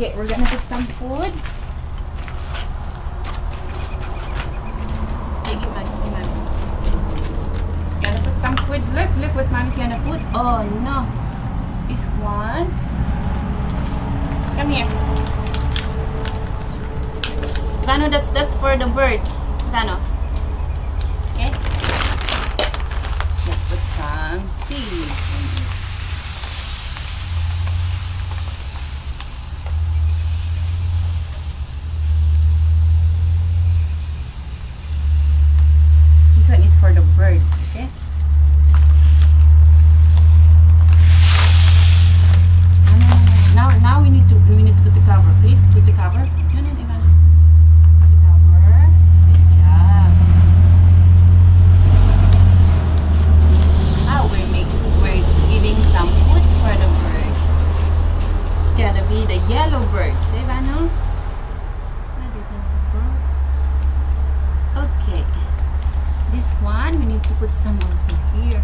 Okay, we're gonna put some food. Gonna put some food. Look what mommy's gonna put. Oh no. This one. Come here. Ivano, that's for the birds. Ivano. Okay. Let's put some seeds. This one is for the birds, okay? Now we need to put the cover, please. Put the cover. No, Ivano. Put the cover. Good job. Now we're giving some food for the birds. It's gonna be the yellow birds, Ivano. This one is brown. Okay. This one we need to put some also here.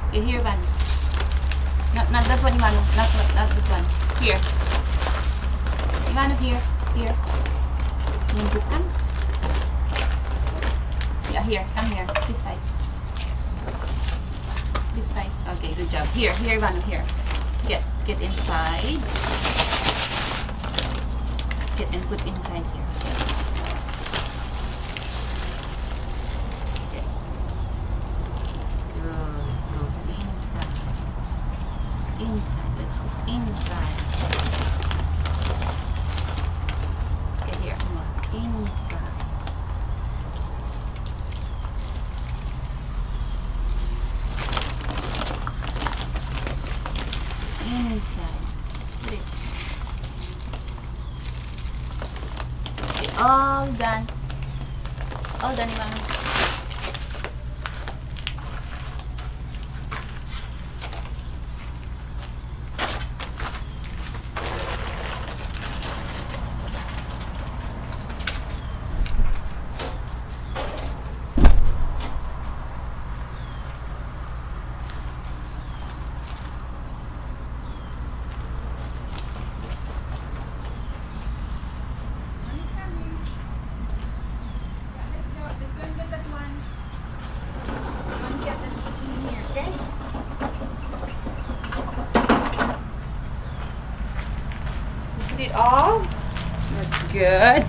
Okay, here, Van. Not that one, Ivano. Not that one. Here. Ivano, here. Here. Can you put some? Yeah, here. Come here. This side. This side. Okay, good job. Here, Ivano, here. Get inside. Get and put inside here. Inside, let's put inside. Okay, here, more. Inside. Inside. Put it. Okay, all done. All done, Ivano. It all. That's good.